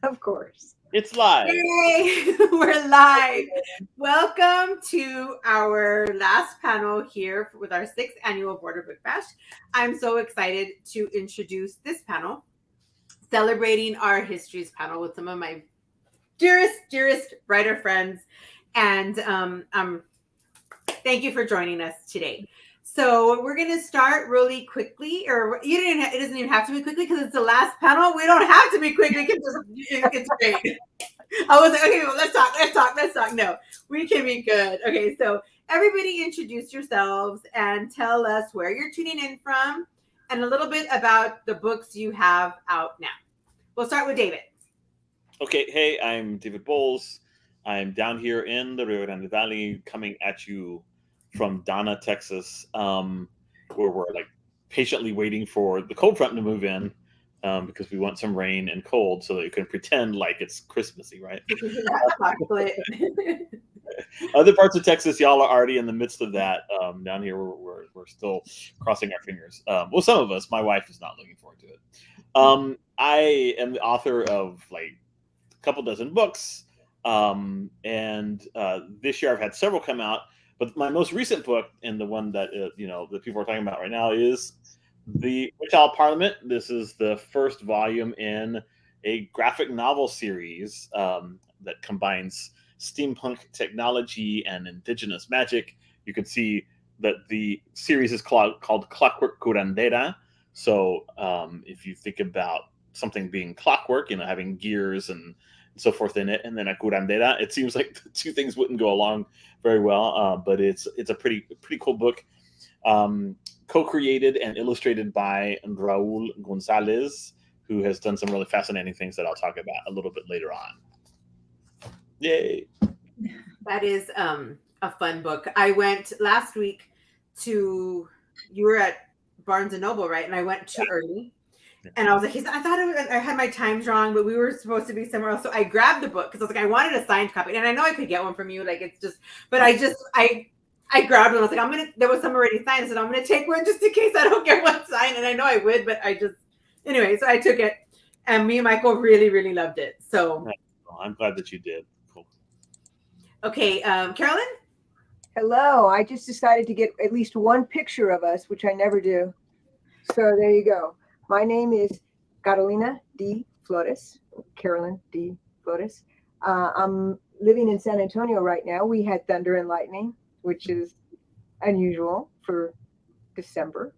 Of course. It's live. Yay! We're live. Welcome to our last panel here with our 6th annual Border Book Bash. I'm so excited to introduce this panel, celebrating our histories panel with some of my dearest writer friends. And thank you for joining us today. So we're going to start really quickly, or it doesn't even have to be quickly because it's the last panel. We don't have to be quick. We can it's great. I was like, okay, well, let's talk. No, we can be good. Okay, so everybody introduce yourselves and tell us where you're tuning in from and a little bit about the books you have out now. We'll start with David. Okay, hey, I'm David Bowles. I'm down here in the Rio Grande Valley, coming at you from Donna, Texas, where we're like patiently waiting for the cold front to move in because we want some rain and cold so that you can pretend like it's Christmassy, right? Other parts of Texas, y'all are already in the midst of that. Down here, we're still crossing our fingers. Well, some of us. My wife is not looking forward to it. I am the author of like a couple dozen books, and this year I've had several come out. But my most recent book, and the one that that people are talking about right now, is The Witch-Owl Parliament. This is the first volume in a graphic novel series that combines steampunk technology and indigenous magic. You can see that the series is called Clockwork Curandera. So if you think about something being clockwork, having gears and so forth in it, and then a curandera, it seems like the two things wouldn't go along very well, but it's a pretty cool book, co-created and illustrated by Raul Gonzalez, who has done some really fascinating things that I'll talk about a little bit later on. Yay! That is a fun book. I went last week you were at Barnes & Noble, right? And I went too early. And I was like, I thought I had my times wrong, but we were supposed to be somewhere else. So I grabbed the book because I was like, I wanted a signed copy. And I know I could get one from you. Like, it's just, but I grabbed one. I was like, there was some already signed. I said, I'm going to take one just in case I don't get one signed. And I know I would, but anyway, so I took it. And me and Michael really, really loved it. So I'm glad that you did. Cool. Okay. Carolyn? Hello. I just decided to get at least one picture of us, which I never do. So there you go. My name is Carolyn Dee Flores, Carolyn Dee Flores. I'm living in San Antonio right now. We had thunder and lightning, which is unusual for December.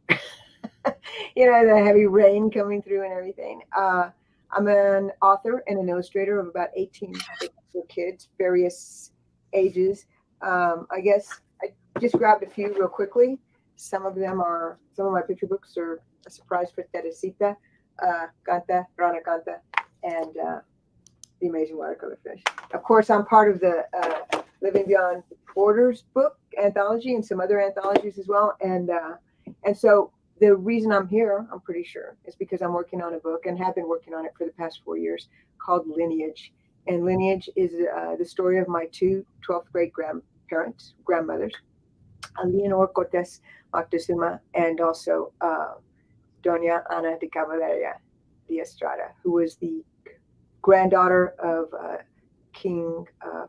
The heavy rain coming through and everything. I'm an author and an illustrator of about 18 kids, various ages. I guess I just grabbed a few real quickly. Some of my picture books are A Surprise for Teresita, Canta, Rana Canta, and The Amazing Watercolor Fish. Of course, I'm part of the Living Beyond Borders book anthology and some other anthologies as well. And so the reason I'm here, I'm pretty sure, is because I'm working on a book and have been working on it for the past 4 years called Lineage. And Lineage is the story of my two 12th grade grandmothers, Leonor Cortes Moctezuma, and also Doña Ana de Cavalleria de Estrada, who was the granddaughter of King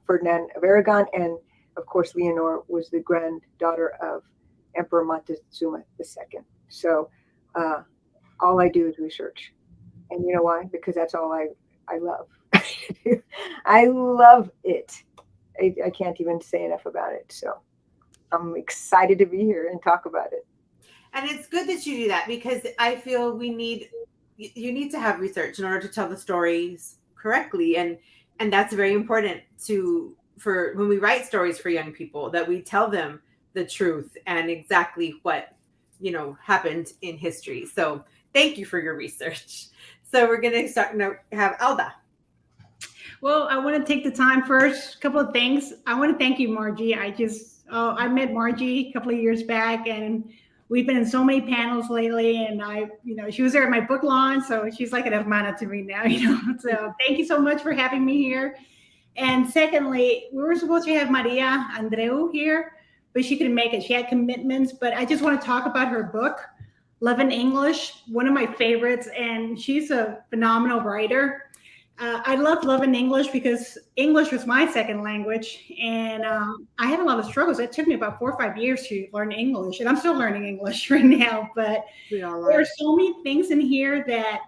Ferdinand of Aragon, and of course Leonor was the granddaughter of Emperor Moctezuma II. So all I do is research, and you know why? Because that's all I love. I love it. I can't even say enough about it. So I'm excited to be here and talk about it. And it's good that you do that because I feel you need to have research in order to tell the stories correctly. And that's very important for when we write stories for young people, that we tell them the truth and exactly what, happened in history. So thank you for your research. So we're going to start now have Alda. Well, I want to take the time first. A couple of things. I want to thank you, Margie. I met Margie a couple of years back, and we've been in so many panels lately. And she was there at my book launch, so she's like an hermana to me now. So thank you so much for having me here. And secondly, we were supposed to have Maria Andreu here, but she couldn't make it. She had commitments. But I just want to talk about her book, Love in English, one of my favorites, and she's a phenomenal writer. I love loving English because English was my second language, and I had a lot of struggles. It took me about 4 or 5 years to learn English, and I'm still learning English right now. But We all there are. are so many things in here that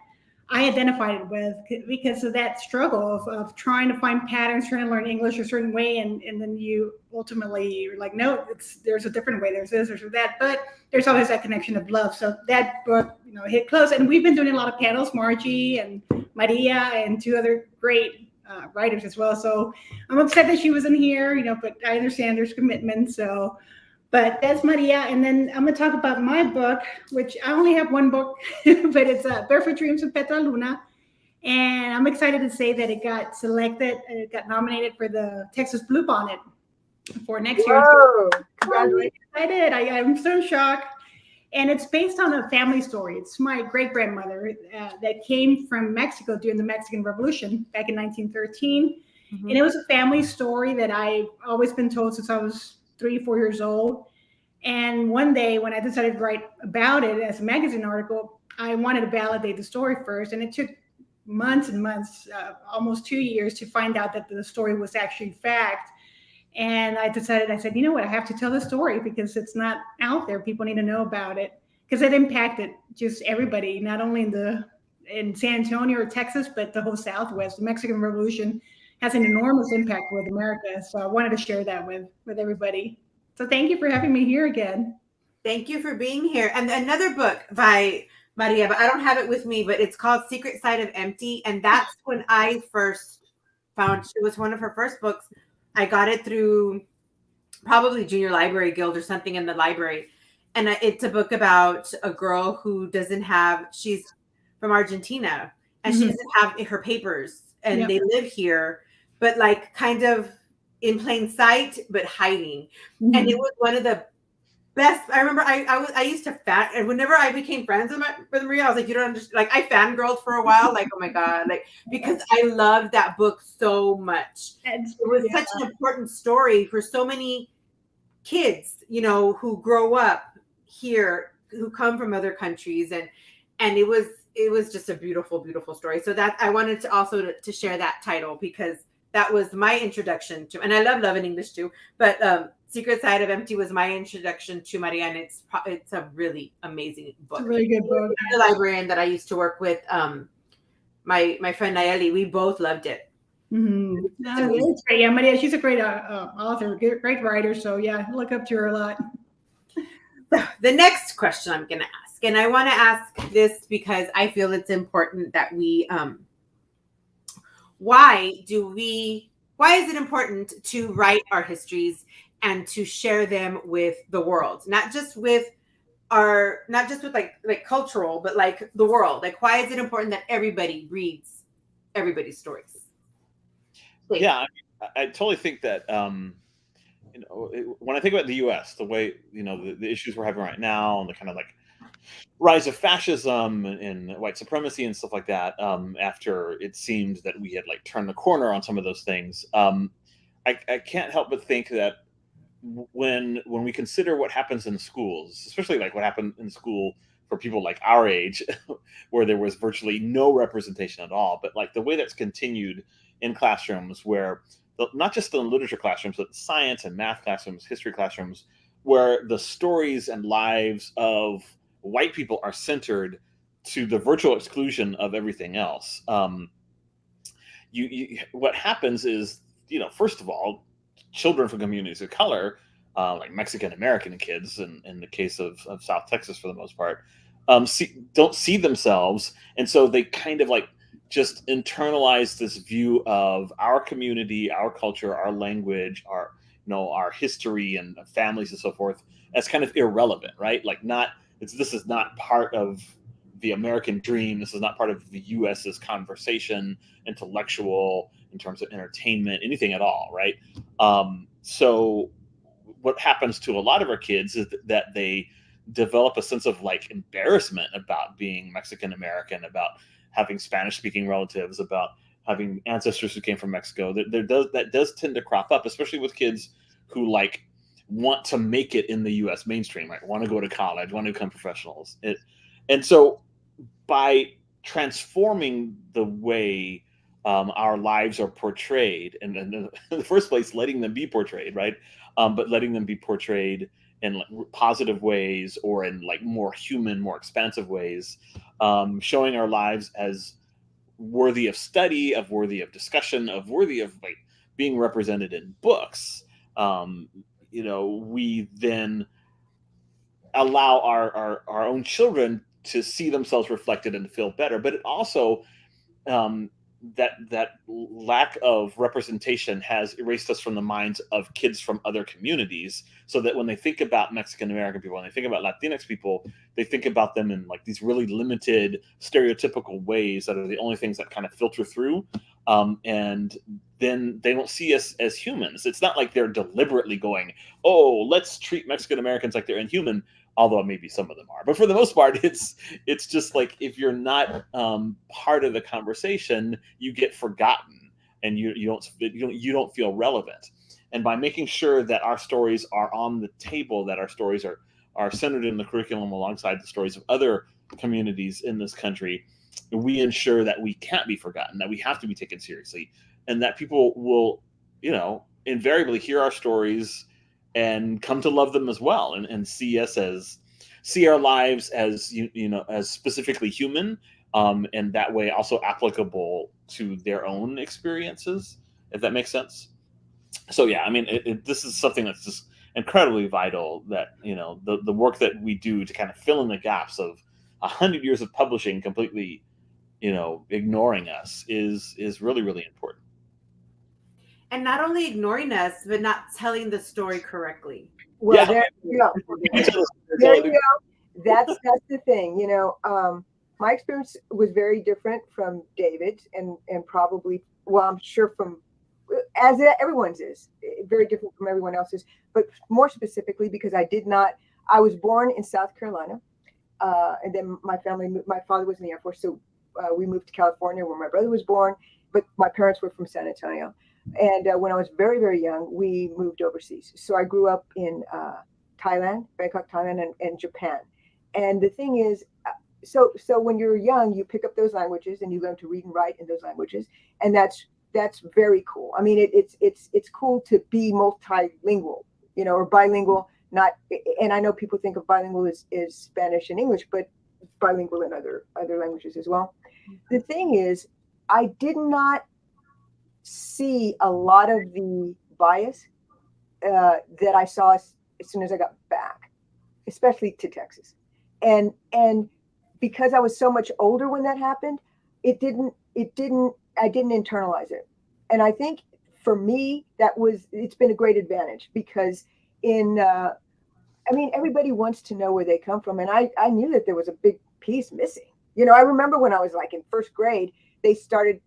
I identified with because of that struggle of trying to find patterns, trying to learn English a certain way, and then you ultimately you're like, no, there's a different way. There's this, there's that, but there's always that connection of love. So that book, hit close, and we've been doing a lot of panels, Margie and Maria and two other great writers as well. So I'm upset that she wasn't here, but I understand there's commitment. So. But that's Maria. And then I'm going to talk about my book, which I only have one book, but it's Barefoot Dreams of Petra Luna. And I'm excited to say that it got selected, it got nominated for the Texas Bluebonnet for next year. Whoa! I'm really excited. I'm so shocked. And it's based on a family story. It's my great-grandmother that came from Mexico during the Mexican Revolution back in 1913. Mm-hmm. And it was a family story that I've always been told since I was 3 or 4 years old. And one day when I decided to write about it as a magazine article, I wanted to validate the story first. And it took months and months, almost 2 years to find out that the story was actually fact. And I said, you know what, I have to tell the story because it's not out there. People need to know about it because it impacted just everybody, not only in San Antonio or Texas, but the whole Southwest. The Mexican Revolution has an enormous impact with America. So I wanted to share that with everybody. So thank you for having me here again. Thank you for being here. And another book by Maria, but I don't have it with me, but it's called Secret Side of Empty. And that's when I first found, it was one of her first books. I got it through probably Junior Library Guild or something in the library. And it's a book about a girl who she's from Argentina and she doesn't have her papers and they live here, but like kind of in plain sight, but hiding. Mm-hmm. And it was one of the best. I remember I used to and whenever I became friends with Maria, I was like, you don't understand. Like I fangirled for a while, like, oh my God, like, because I loved that book so much. It was such an important story for so many kids, who grow up here, who come from other countries. And it was just a beautiful, beautiful story. So that I wanted to also to share that title because that was my introduction to, and I love Love in English too, but Secret Side of Empty was my introduction to Maria, and it's a really amazing book. It's a really good book. The librarian that I used to work with, my friend Nayeli, we both loved it. Mm-hmm. It's great. Yeah, Maria, she's a great author, great writer. So yeah, I look up to her a lot. The next question I'm going to ask, and I want to ask this because I feel it's important that we, why is it important to write our histories and to share them with the world, not just with like cultural, but like the world? Like, why is it important that everybody reads everybody's stories? Yeah, I totally think that when I think about the U.S., the way the issues we're having right now, and the kind of like rise of fascism and white supremacy and stuff like that, after it seemed that we had like turned the corner on some of those things, I can't help but think that when we consider what happens in schools, especially like what happened in school for people like our age, where there was virtually no representation at all, but like the way that's continued in classrooms, where not just in literature classrooms, but science and math classrooms, history classrooms, where the stories and lives of white people are centered to the virtual exclusion of everything else. What happens is, first of all, children from communities of color, like Mexican American kids, in the case of South Texas for the most part, don't see themselves, and so they kind of like just internalize this view of our community, our culture, our language, our history and families and so forth as kind of irrelevant, right? Like this is not part of the American dream. This is not part of the U.S.'s conversation, intellectual, in terms of entertainment, anything at all, right? So what happens to a lot of our kids is that they develop a sense of like embarrassment about being Mexican American, about having Spanish-speaking relatives, about having ancestors who came from Mexico. That does tend to crop up, especially with kids who like want to make it in the U.S. mainstream, right? Want to go to college, want to become professionals. And so by transforming the way our lives are portrayed, and in the first place, letting them be portrayed, right? But letting them be portrayed in like positive ways, or in like more human, more expansive ways, showing our lives as worthy of study, of worthy of discussion, of worthy of like being represented in books. We then allow our own children to see themselves reflected and to feel better. But it also, that lack of representation has erased us from the minds of kids from other communities, so that when they think about Mexican American people, when they think about Latinx people, they think about them in like these really limited stereotypical ways that are the only things that kind of filter through, and then they don't see us as humans. It's not like they're deliberately going, oh, let's treat Mexican Americans like they're inhuman, although maybe some of them are. But for the most part, it's just like, if you're not part of the conversation, you get forgotten, and you don't feel relevant. And by making sure that our stories are on the table, that our stories are centered in the curriculum alongside the stories of other communities in this country, we ensure that we can't be forgotten, that we have to be taken seriously, and that people will, invariably hear our stories and come to love them as well, and see our lives as as specifically human, and that way also applicable to their own experiences, if that makes sense. So yeah, I mean, this is something that's just incredibly vital, that the work that we do to kind of fill in the gaps of 100 years of publishing completely ignoring us is really, really important. And not only ignoring us, but not telling the story correctly. Well, Yeah. there you go. There you go. That's the thing. My experience was very different from David's, and probably, well, I'm sure from, as everyone's is, very different from everyone else's, but more specifically because I was born in South Carolina, and then my father was in the Air Force, so we moved to California where my brother was born, but my parents were from San Antonio. And when I was very, very young, we moved overseas. So I grew up in Thailand, Bangkok, Thailand, and Japan. And the thing is, so when you're young, you pick up those languages and you learn to read and write in those languages, and that's very cool. I mean, it's cool to be multilingual, or bilingual. And I know people think of bilingual as Spanish and English, but bilingual in other languages as well. The thing is, I did not see a lot of the bias that I saw as soon as I got back, especially to Texas. And because I was so much older when that happened, I didn't internalize it. And I think for me, it's been a great advantage, because everybody wants to know where they come from. And I knew that there was a big piece missing. I remember when I was like in first grade, we started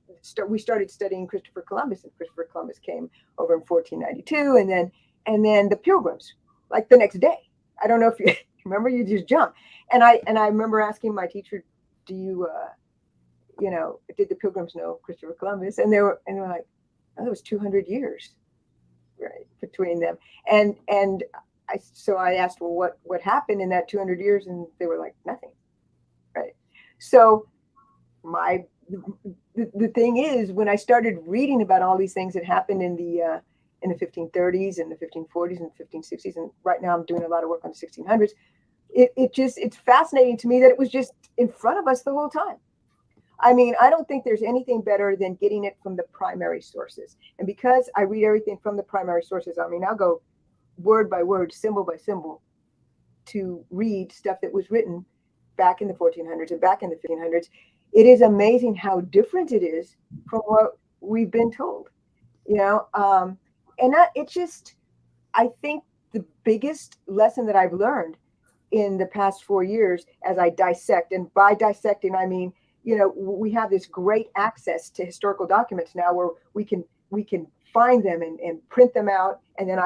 studying Christopher Columbus, and Christopher Columbus came over in 1492, and then the Pilgrims, like the next day. I don't know if you remember, you just jumped. And I remember asking my teacher, do you did the Pilgrims know Christopher Columbus? And they were like, oh, it was 200 years, right, between them. And I asked, well, what happened in that 200 years? And they were like, nothing, right? So the thing is, when I started reading about all these things that happened in the 1530s and the 1540s and the 1560s, and right now I'm doing a lot of work on the 1600s, it's fascinating to me that it was just in front of us the whole time. I mean, I don't think there's anything better than getting it from the primary sources. And because I read everything from the primary sources, I mean, I'll go word by word, symbol by symbol, to read stuff that was written back in the 1400s and back in the 1500s. It is amazing how different it is from what we've been told, I think the biggest lesson that I've learned in the past 4 years, as I dissect, and by dissecting, I mean, we have this great access to historical documents now, where we can find them and print them out. And then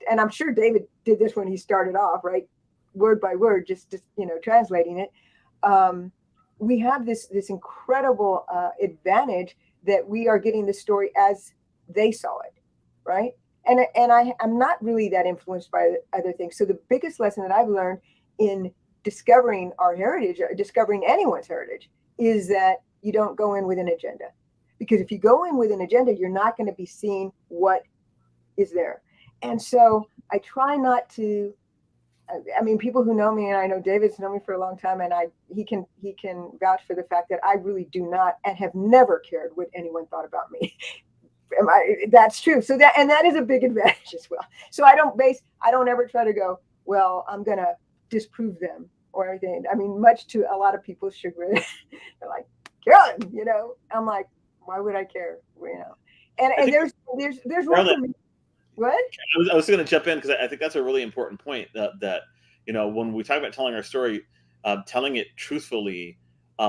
and I'm sure David did this when he started off, right? Word by word, just translating it. We have this incredible advantage that we are getting the story as they saw it, right? And I'm not really that influenced by other things. So the biggest lesson that I've learned in discovering our heritage, or discovering anyone's heritage, is that you don't go in with an agenda. Because if you go in with an agenda, you're not going to be seeing what is there. And so I try not to, I mean, people who know me, and I know David's known me for a long time, and he can vouch for the fact that I really do not and have never cared what anyone thought about me. That's true. So that is a big advantage as well. So I don't ever try to go, well, I'm going to disprove them or anything. I mean, much to a lot of people's chagrin, they're like, Carolyn, you know, I'm like, why would I care? You know, and there's one for me. What? I was going to jump in because I think that's a really important point that, you know, when we talk about telling our story, telling it truthfully,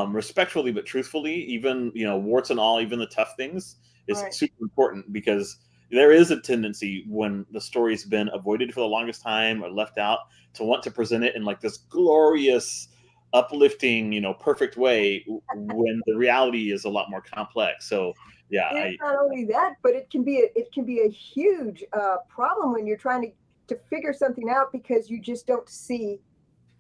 respectfully, but truthfully, even, you know, warts and all, even the tough things is Right. super important, because there is a tendency when the story's been avoided for the longest time or left out to want to present it in like this glorious, uplifting, you know, perfect way when the reality is a lot more complex. So yeah, It's not only that, but it can be a huge problem when you're trying to figure something out because you just don't see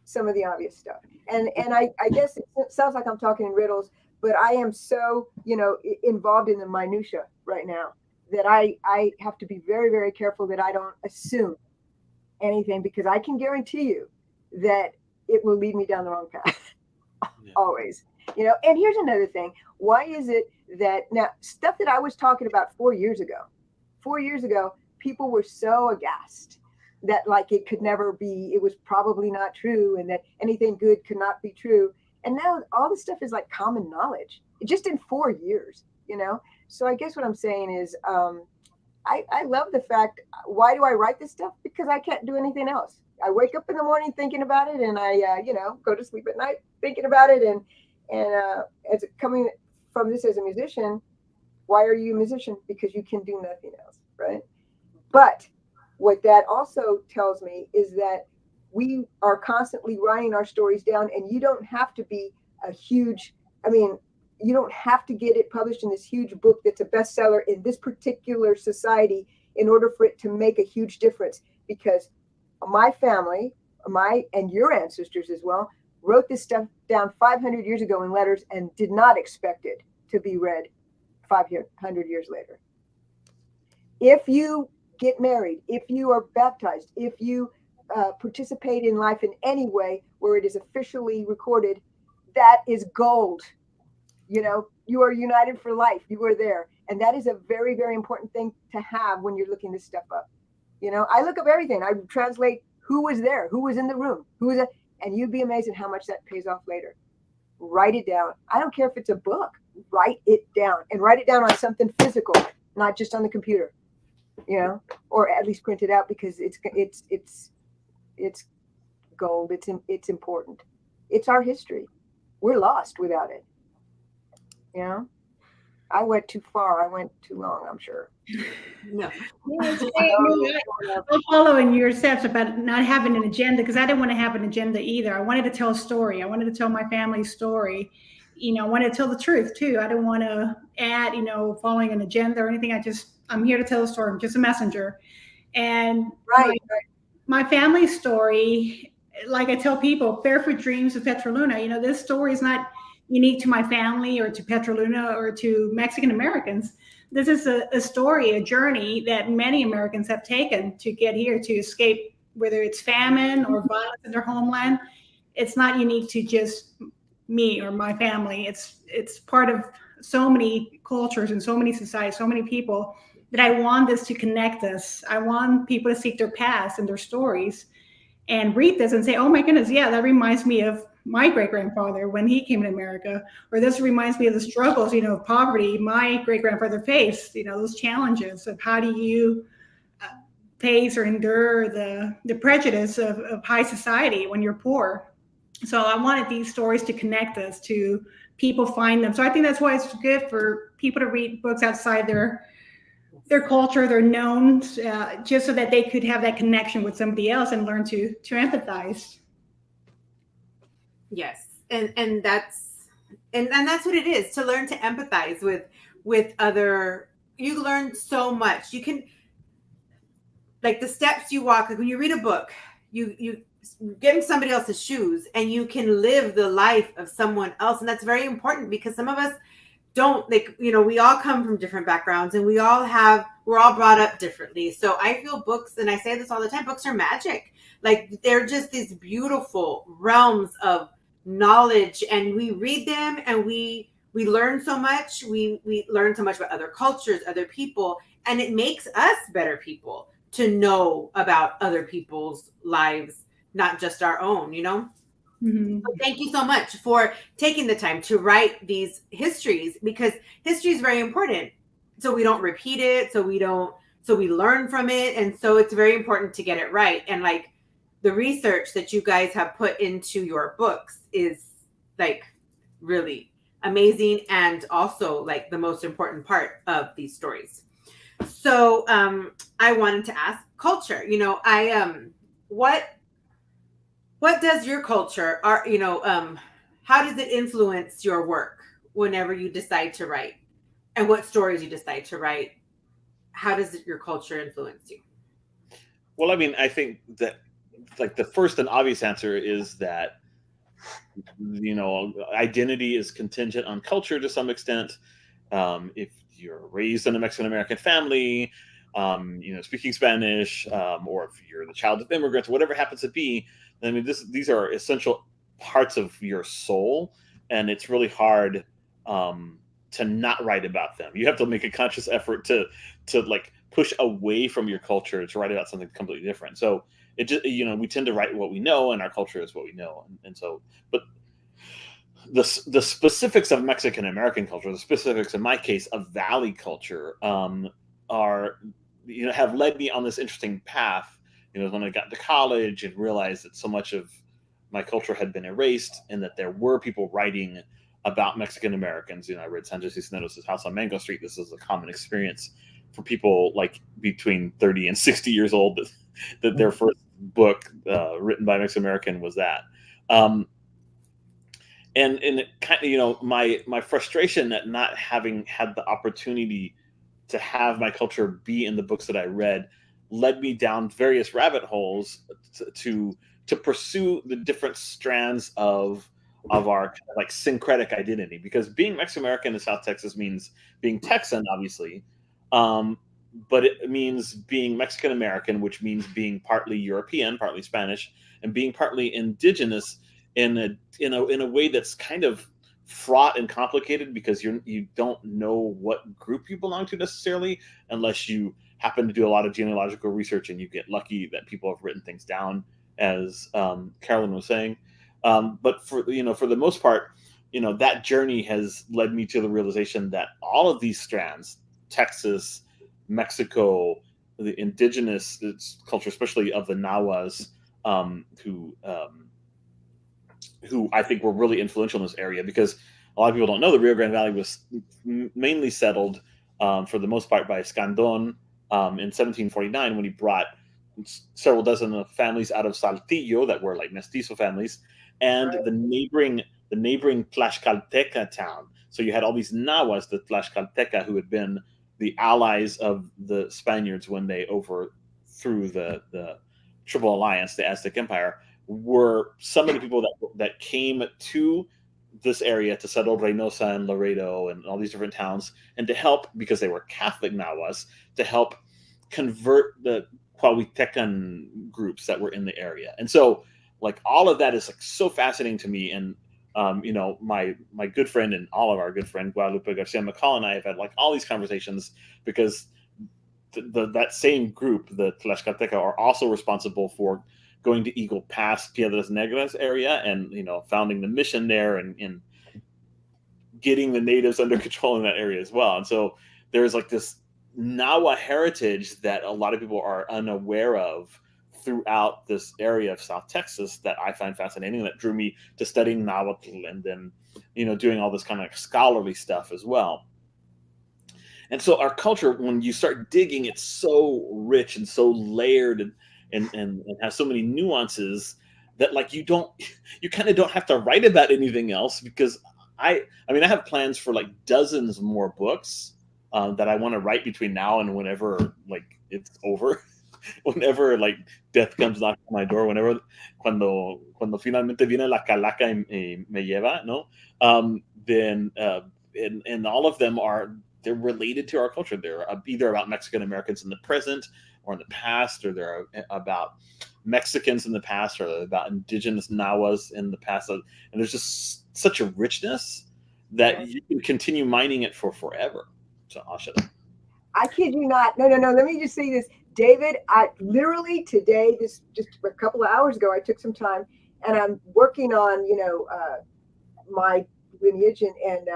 some of the obvious stuff. And I guess it sounds like I'm talking in riddles, but I am so, you know, involved in the minutia right now that I have to be very, very careful that I don't assume anything, because I can guarantee you that it will lead me down the wrong path. Yeah. Always. You know, and here's another thing. Why is it that now stuff that I was talking about 4 years ago, people were so aghast that like it could never be, it was probably not true, and that anything good could not be true. And now all this stuff is like common knowledge, just in 4 years, you know? So I guess what I'm saying is, I love the fact, why do I write this stuff? Because I can't do anything else. I wake up in the morning thinking about it, and I, you know, go to sleep at night thinking about it. And as coming from this as a musician, why are you a musician? Because you can do nothing else, right? But what that also tells me is that we are constantly writing our stories down, and you don't have to be a huge, I mean, you don't have to get it published in this huge book that's a bestseller in this particular society in order for it to make a huge difference. Because my family, and your ancestors as well, wrote this stuff down 500 years ago in letters and did not expect it to be read 500 years later. If you get married, if you are baptized, if you participate in life in any way where it is officially recorded, that is gold. You know, you are united for life. You are there. And that is a very, very important thing to have when you're looking this stuff up. You know, I look up everything. I translate who was there, who was in the room, and you'd be amazed at how much that pays off later. Write it down. I don't care if it's a book. Write it down, and write it down on something physical, not just on the computer, you know, or at least print it out, because it's gold. It's important. It's our history. We're lost without it. You know, I went too far. I went too long, I'm sure. No. I'm following your steps about not having an agenda, because I didn't want to have an agenda either. I wanted to tell a story. I wanted to tell my family's story. You know, I wanted to tell the truth too. I didn't want to add, you know, following an agenda or anything. I'm here to tell a story. I'm just a messenger. And my family's story, like I tell people, Barefoot Dreams of Petroluna, you know, this story is not unique to my family or to Petroluna or to Mexican Americans. This is a story, a journey that many Americans have taken to get here, to escape, whether it's famine or violence in their homeland. It's not unique to just me or my family. It's part of so many cultures and so many societies, so many people, that I want this to connect us. I want people to seek their past and their stories and read this and say, oh my goodness, yeah, that reminds me of my great-grandfather when he came to America, or this reminds me of the struggles, you know, of poverty my great-grandfather faced, you know, those challenges of how do you face or endure the prejudice of high society when you're poor. So I wanted these stories to connect us, to people find them. So I think that's why it's good for people to read books outside their culture, their knowns, just so that they could have that connection with somebody else and learn to empathize. Yes, and that's what it is, to learn to empathize with other. You learn so much. You can, like, the steps you walk, like when you read a book, you get in somebody else's shoes and you can live the life of someone else. And that's very important because some of us don't, like, you know, we all come from different backgrounds and we're all brought up differently. So I feel books, and I say this all the time, books are magic. Like, they're just these beautiful realms of knowledge, and we read them and we learn so much. We learn so much about other cultures, other people, and it makes us better people to know about other people's lives, not just our own, you know? Mhm. So thank you so much for taking the time to write these histories, because history is very important. So we don't repeat it. So we learn from it. And so it's very important to get it right. And like the research that you guys have put into your books is like really amazing. And also like the most important part of these stories. So I wanted to ask culture, you know, what does your culture how does it influence your work whenever you decide to write, and what stories you decide to write? How does your culture influence you? Well, I mean, I think that like the first and obvious answer is that, you know, identity is contingent on culture to some extent. If you're raised in a Mexican American family, you know, speaking Spanish, or if you're the child of immigrants, whatever it happens to be, I mean, these are essential parts of your soul, and it's really hard to not write about them. You have to make a conscious effort to like push away from your culture to write about something completely different. So it just, you know, we tend to write what we know, and our culture is what we know, and so, but the specifics of Mexican American culture, the specifics in my case of Valley culture, are, you know, have led me on this interesting path. You know, when I got to college and realized that so much of my culture had been erased, and that there were people writing about Mexican Americans. You know, I read Sanchez Cisneros' House on Mango Street. This is a common experience for people like between 30 and 60 years old, that their first book written by a Mexican American was that. And it kind of, you know, my frustration at not having had the opportunity to have my culture be in the books that I read led me down various rabbit holes to pursue the different strands of our like syncretic identity, because being Mexican American in South Texas means being Texan, obviously, but it means being Mexican American, which means being partly European, partly Spanish, and being partly indigenous in a way that's kind of fraught and complicated, because you don't know what group you belong to necessarily, unless you happen to do a lot of genealogical research and you get lucky that people have written things down, as Carolyn was saying. But for the most part, you know, that journey has led me to the realization that all of these strands, Texas, Mexico, the indigenous culture, especially of the Nahuas, who I think were really influential in this area, because a lot of people don't know the Rio Grande Valley was mainly settled, for the most part, by Escandon in 1749, when he brought several dozen of families out of Saltillo that were like mestizo families, and Right. the neighboring Tlaxcalteca town. So you had all these Nahuas, the Tlaxcalteca, who had been the allies of the Spaniards when they overthrew the Triple Alliance, the Aztec Empire, were some of the people that came to this area to settle Reynosa and Laredo and all these different towns, and to help, because they were Catholic Nahuas, to help convert the Huahuitecan groups that were in the area. And so, like, all of that is like so fascinating to me. And you know, my good friend, and all of our good friend Guadalupe Garcia McCall, and I have had like all these conversations, because that same group, the Tlaxcalteca, are also responsible for going to Eagle Pass, Piedras Negras area, and, you know, founding the mission there, and getting the natives under control in that area as well. And so there's like this Nahua heritage that a lot of people are unaware of throughout this area of South Texas, that I find fascinating, that drew me to studying Nahuatl, and then, you know, doing all this kind of scholarly stuff as well. And so our culture, when you start digging, it's so rich and so layered, and has so many nuances, that like you kind of don't have to write about anything else, because I mean, I have plans for like dozens more books that I want to write between now and whenever like it's over. whenever like death comes knocking on my door, cuando finalmente viene la calaca y me lleva, no, then and all of them they're related to our culture. They're either about Mexican Americans in the present or in the past, or they're about Mexicans in the past, or about indigenous Nahuas in the past. And there's just such a richness that you can continue mining it for forever. So I'll shut up. I kid you not. No. Let me just say this, David. I literally today, just a couple of hours ago, I took some time and I'm working on, my lineage and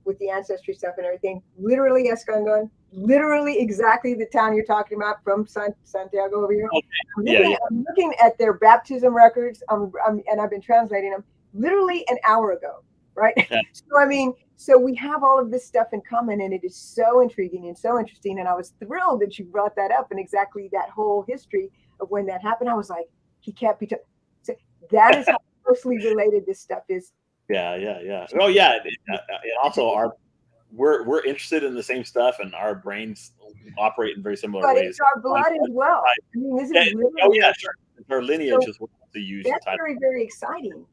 with the ancestry stuff and everything. Literally, Escondon, literally exactly the town you're talking about from Santiago over here. Okay. I'm looking at their baptism records. And I've been translating them literally an hour ago. Right. Yeah. So we have all of this stuff in common, and it is so intriguing and so interesting. And I was thrilled that you brought that up and exactly that whole history of when that happened. I was like, he can't be. So that is how closely related this stuff is. Yeah. Oh yeah. And also we're interested in the same stuff, and our brains operate in very similar ways. But it's our blood as well. I mean, this is really sure. Our lineage is what to use. That's very, very exciting,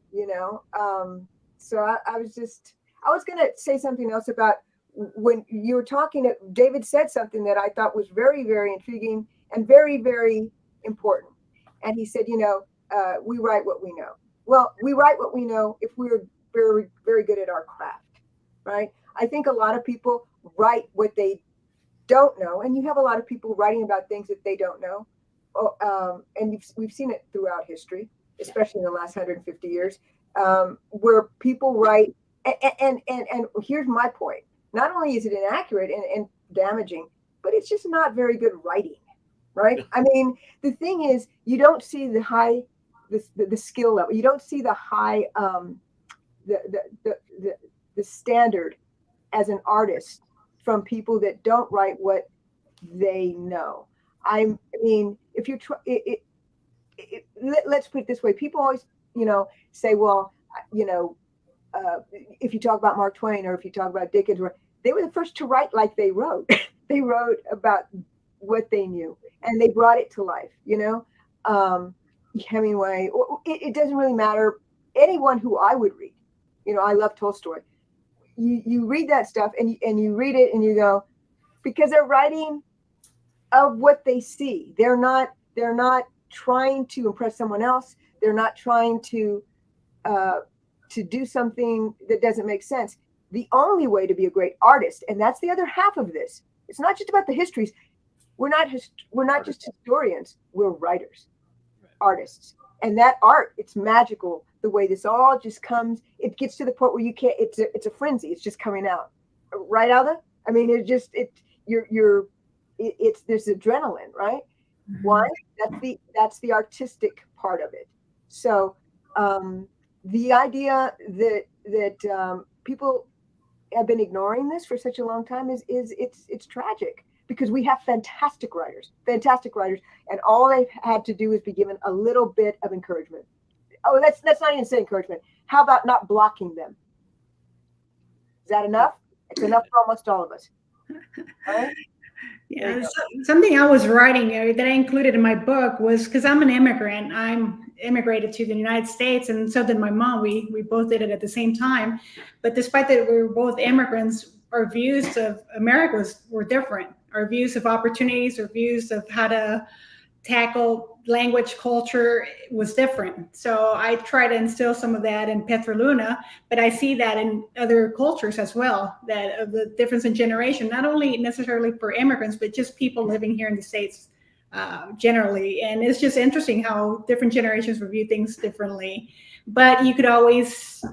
So I was going to say something else about when you were talking. David said something that I thought was very, very intriguing and very, very important. And he said, we write what we know. Well, we write what we know if we're very, very good at our craft, right? I think a lot of people write what they don't know. And you have a lot of people writing about things that they don't know. And we've seen it throughout history, especially in the last 150 years. Where people write, and here's my point. Not only is it inaccurate and damaging, but it's just not very good writing, right? I mean, the thing is, you don't see the skill level. You don't see the high, the standard as an artist from people that don't write what they know. I mean, if you try, let's put it this way. People always, say, well, if you talk about Mark Twain or if you talk about Dickens, they were the first to write like they wrote. They wrote about what they knew and they brought it to life, Hemingway, it doesn't really matter. Anyone who I would read, I love Tolstoy. You read that stuff and you read it and you go, because they're writing of what they see. They're not trying to impress someone else. They're not trying to do something that doesn't make sense. The only way to be a great artist, and that's the other half of this. It's not just about the histories. We're not just historians. We're writers, artists, and that art. It's magical the way this all just comes. It gets to the point where you can't. It's a frenzy. It's just coming out, right, Alda? I mean, there's adrenaline, right? Mm-hmm. Why? That's the artistic part of it. So the idea that people have been ignoring this for such a long time is it's tragic, because we have fantastic writers, and all they've had to do is be given a little bit of encouragement. Oh, that's not even say encouragement. How about not blocking them? Is that enough? It's enough for almost all of us. All right? Yeah, something I was writing that I included in my book was, because I'm an immigrant. I'm immigrated to the United States, and so did my mom. We both did it at the same time. But despite that we were both immigrants, our views of America were different. Our views of opportunities, our views of how to tackle language, culture was different. So I try to instill some of that in Petroluna, but I see that in other cultures as well, that of the difference in generation, not only necessarily for immigrants, but just people living here in the States generally. And it's just interesting how different generations review things differently. But you could always,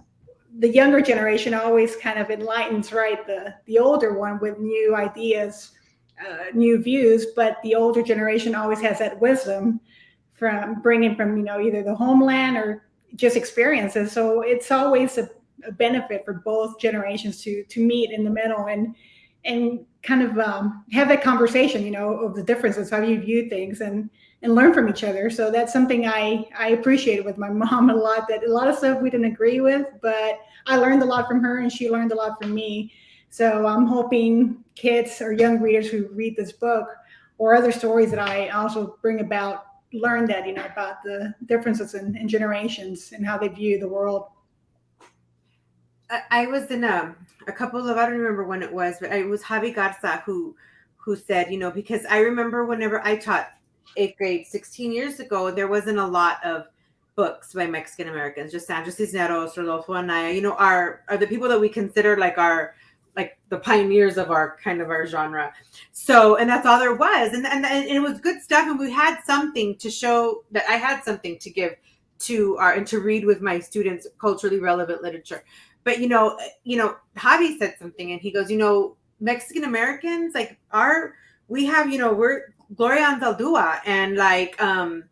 the younger generation always kind of enlightens, right, the older one with new ideas, new views, but the older generation always has that wisdom from bringing from, either the homeland or just experiences. So it's always a benefit for both generations to meet in the middle and kind of have that conversation, of the differences, how you view things and learn from each other. So that's something I appreciated with my mom a lot, that a lot of stuff we didn't agree with, but I learned a lot from her and she learned a lot from me. So I'm hoping kids or young readers who read this book or other stories that I also bring about, learn that, about the differences in generations and how they view the world. I was in a couple of, I don't remember when it was, but it was Javi Garza who said, because I remember whenever I taught 8th grade 16 years ago, there wasn't a lot of books by Mexican Americans, just Sandra Cisneros, Rodolfo Anaya, are the people that we consider like the pioneers of our genre. So, and that's all there was. And it was good stuff. And we had something to show that I had something to give and to read with my students, culturally relevant literature. But, Javi said something, and he goes, Mexican Americans, like we have, we're Gloria Anzaldúa, and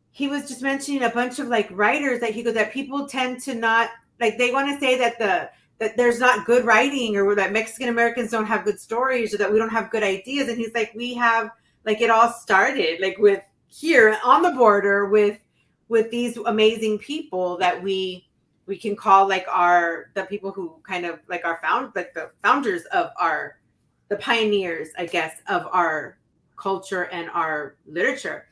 he was just mentioning a bunch of like writers that he goes, that people tend to not, like, they want to say that that there's not good writing, or that Mexican Americans don't have good stories, or that we don't have good ideas. And he's like, we have, like, it all started like with here on the border with these amazing people that we can call like the people who kind of like the founders of the pioneers, I guess, of our culture and our literature.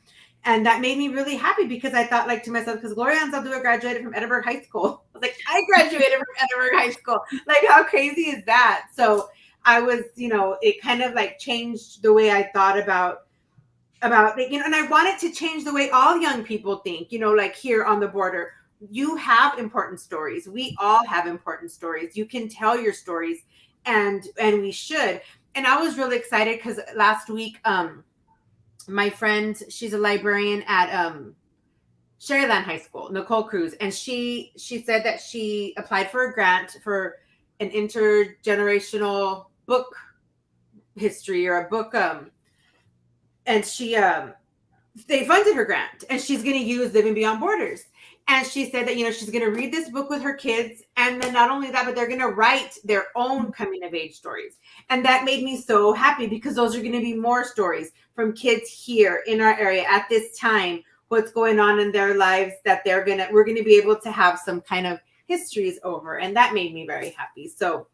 And that made me really happy, because I thought, like, to myself, because Gloria Anzaldúa graduated from Edinburgh High School. I was like, I graduated from Edinburgh High School. Like, how crazy is that? So I was, it kind of like changed the way I thought about and I wanted to change the way all young people think, like here on the border. You have important stories. We all have important stories. You can tell your stories, and we should. And I was really excited because last week, my friend, she's a librarian at Sherryland High School, Nicole Cruz, and she said that she applied for a grant for an intergenerational book history, or a book, and she they funded her grant, and she's going to use Living Beyond Borders. And she said that, she's going to read this book with her kids. And then not only that, but they're going to write their own coming of age stories. And that made me so happy, because those are going to be more stories from kids here in our area at this time, what's going on in their lives, that we're going to be able to have some kind of histories over. And that made me very happy. So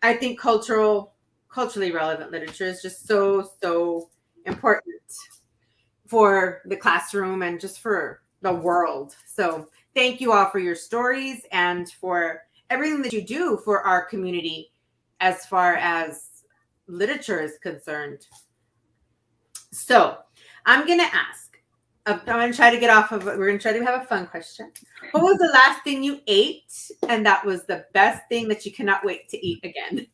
I think culturally relevant literature is just so, so important for the classroom and just for the world. So thank you all for your stories and for everything that you do for our community as far as literature is concerned. So I'm going to ask, we're going to try to have a fun question. What was the last thing you ate, and that was the best thing that you cannot wait to eat again?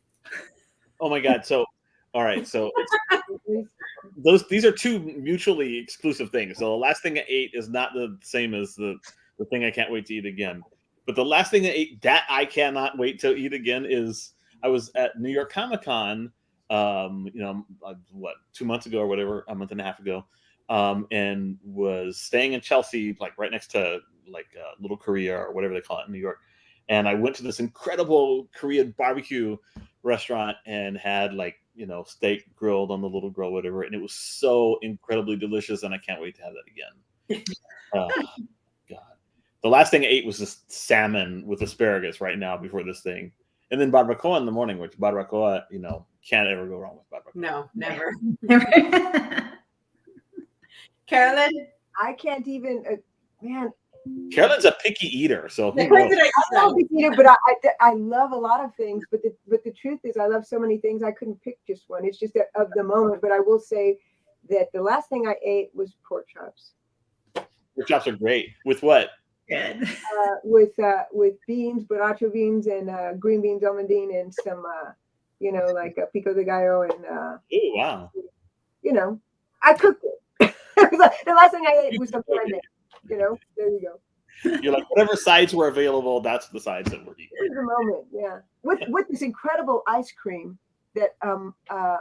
Oh my God. So, all right. So these are two mutually exclusive things. So the last thing I ate is not the same as the thing I can't wait to eat again. But the last thing I ate that I cannot wait to eat again is, I was at New York Comic Con, 2 months ago or whatever, a month and a half ago, and was staying in Chelsea, like right next to Little Korea or whatever they call it in New York. And I went to this incredible Korean barbecue restaurant and had steak grilled on the little grill, whatever. And it was so incredibly delicious. And I can't wait to have that again. God. The last thing I ate was just salmon with asparagus right now before this thing. And then barbacoa in the morning, which barbacoa, can't ever go wrong with barbacoa. No, never. Carolyn? I can't even, man. Carolyn's a picky eater, so I'm not a picky eater, but I love a lot of things. But the truth is, I love so many things. I couldn't pick just one. It's just of the moment. But I will say that the last thing I ate was pork chops. Pork chops are great. With what? Good. With beans, borracho beans, and green beans, almondine, and some pico de gallo, and oh wow. I cooked it. The last thing I ate was something I made. There you go. You're like, whatever sides were available, that's the sides that we're eating. Here's the moment, yeah. With this incredible ice cream that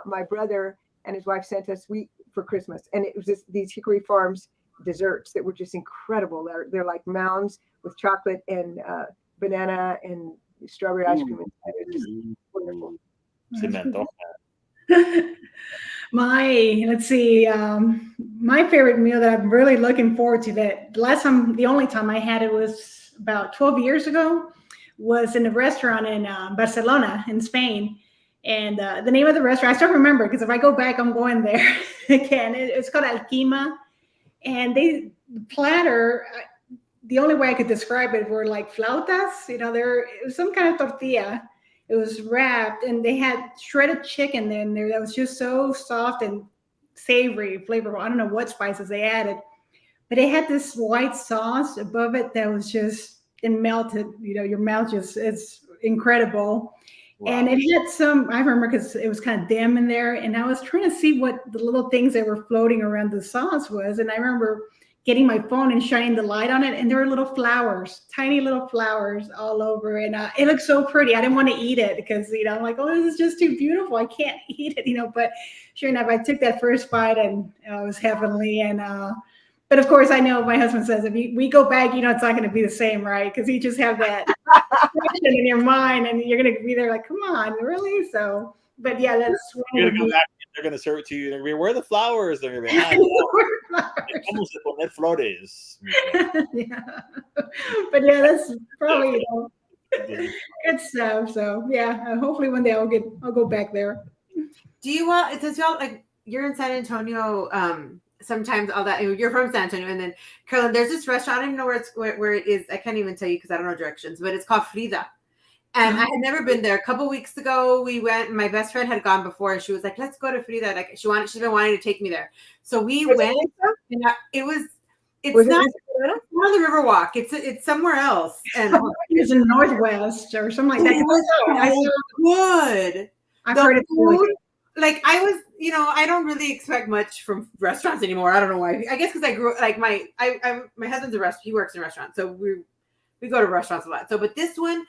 my brother and his wife sent us for Christmas, and it was these Hickory Farms desserts that were just incredible. They're like mounds with chocolate and banana and strawberry ice cream. It's just wonderful. My favorite meal that I'm really looking forward to, that the only time I had it was about 12 years ago, was in a restaurant in Barcelona in Spain. And the name of the restaurant, I still remember because if I go back, I'm going there again. It's called Alquima. And the platter, the only way I could describe it were like flautas. It was some kind of tortilla. It was wrapped, and they had shredded chicken in there that was just so soft and savory, flavorful. I don't know what spices they added, but it had this white sauce above it that was just, it melted. Your mouth it's incredible. Wow. And it had I remember because it was kind of dim in there, and I was trying to see what the little things that were floating around the sauce was. And I remember getting my phone and shining the light on it, and there were little flowers, tiny little flowers all over. And it looked so pretty. I didn't want to eat it because, I'm like, oh, this is just too beautiful. I can't eat it, but sure enough, I took that first bite and it was heavenly. And, but of course, I know my husband says, if we go back, it's not going to be the same, right? Because you just have that question in your mind, and you're going to be there like, come on, really? So, but yeah, that's you're going to go back. They're going to serve it to you. They're going to be, where are the flowers? They're going to be, flores. Yeah. But yeah, that's probably good stuff. So yeah, hopefully one day I'll go back there. Do you does y'all, like, you're in San Antonio, sometimes all that, you're from San Antonio, and then Carolyn, there's this restaurant, I don't even know where it is. I can't even tell you because I don't know directions, but it's called Frida. And I had never been there. A couple weeks ago, we went. My best friend had gone before, and she was like, "Let's go to Frida." Like she's been wanting to take me there. So we went. And it's not on the Riverwalk. It's somewhere else. And it's in the Northwest or something like that. It was so good. I've heard it. Like I was, I don't really expect much from restaurants anymore. I don't know why. I guess because I grew like my husband's a restaurant. He works in a restaurant, so we go to restaurants a lot. So, but this one.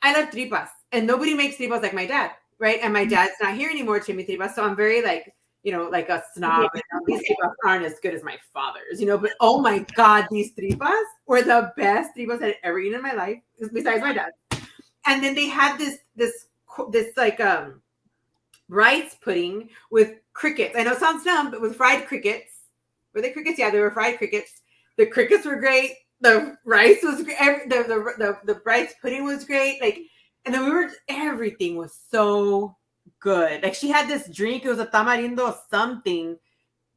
I love tripas, and nobody makes tripas like my dad, right? And my dad's not here anymore to make tripas, so I'm very like a snob. These tripas aren't as good as my father's, but oh my God, these tripas were the best tripas I'd ever eaten in my life, besides my dad. And then they had this like rice pudding with crickets. I know it sounds dumb, but with fried crickets. Were they crickets? Yeah, they were fried crickets. The crickets were great. The rice was great. The rice pudding was great. Like, and then everything was so good. Like she had this drink. It was a tamarindo something,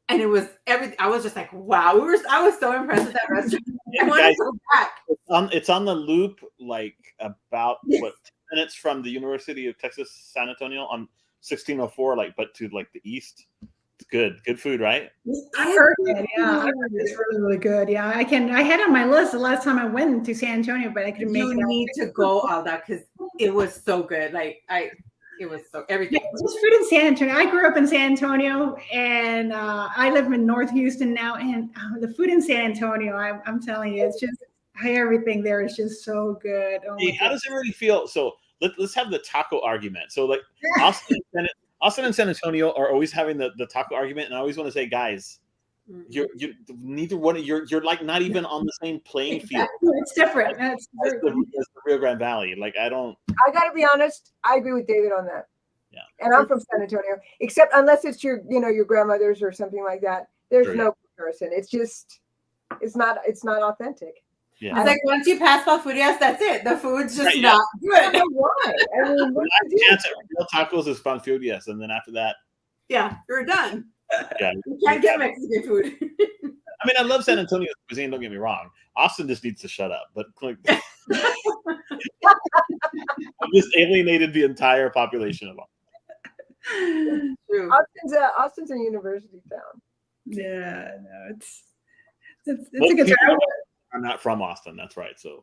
and it was everything. I was just like, wow. I was so impressed with that restaurant. I want to go back. It's on the Loop, like about 10 minutes from the University of Texas San Antonio on 1604, but to the east. Good food, right? I heard it. Yeah, I heard it's really, really good. Yeah, I had it on my list the last time I went to San Antonio, but I couldn't make it. You need to go, Alda, because it was so good. It was so everything. Yeah, just food in San Antonio. I grew up in San Antonio, and I live in North Houston now. And the food in San Antonio, I'm telling you, it's just everything there is just so good. Oh how does everybody feel? So let's have the taco argument. So Austin and San Antonio are always having the taco argument, and I always want to say, guys, you're neither one. You're like not even on the same playing field. It's different. That's the Rio Grande Valley. Like I got to be honest. I agree with David on that. Yeah. And I'm from San Antonio, except unless it's your grandmother's or something like that. There's no comparison. It's just, it's not authentic. Yeah. It's like once you pass Falfurias, that's it. The food's just not good. I don't know why. I mean, the chance at real tacos is Falfurias, and then after that, you're done. Yeah, you can't get Mexican food. I mean, I love San Antonio's cuisine. Don't get me wrong. Austin just needs to shut up. But I just alienated the entire population of Austin. True. Austin's a university town. Yeah, no, it's a good town. I'm not from Austin. That's right. So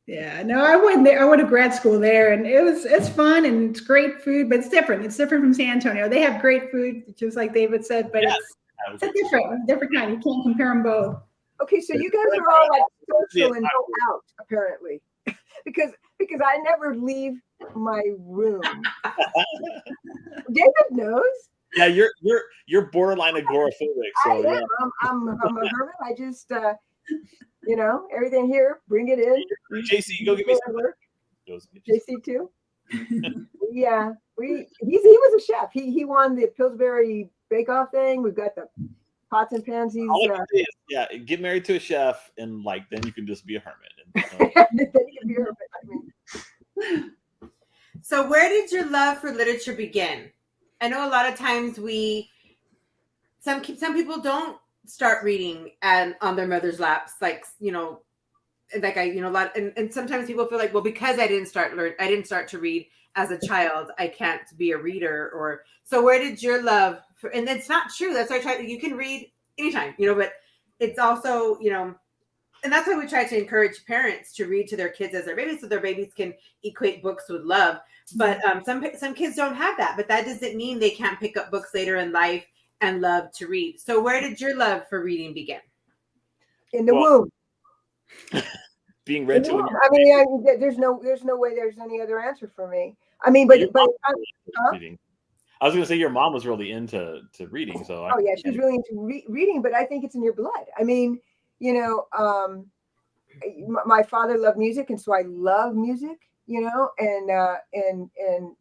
yeah, no, I went there. I went to grad school there, and it's fun and it's great food, but it's different. It's different from San Antonio. They have great food, just like David said, but it's a different kind. You can't compare them both. Okay, so you guys are all like social and go out apparently, because I never leave my room. David knows. Yeah, you're borderline agoraphobic. So I am. I'm a hermit. I just everything here, bring it in. JC, go give me some work. JC too. Yeah, he was a chef. He won the Pillsbury Bake Off thing. We've got the pots and pans. Get married to a chef, and then you can just be a hermit. Then you can be a hermit. I mean. So where did your love for literature begin? I know a lot of times some people don't start reading and on their mother's laps, like a lot, and sometimes people feel like, well, because I didn't start to read as a child, I can't be a reader. Or so where did your love for, and it's not true. That's why you can read anytime, but it's also, and that's why we try to encourage parents to read to their kids as their babies, so their babies can equate books with love. But some kids don't have that, but that doesn't mean they can't pick up books later in life and love to read. So where did your love for reading begin? In the womb. Being read to. I mean, there's no way there's any other answer for me. I mean, but reading. I was going to say your mom was really into reading, so. Oh yeah, she's really into reading, but I think it's in your blood. I mean, my father loved music, and so I love music. And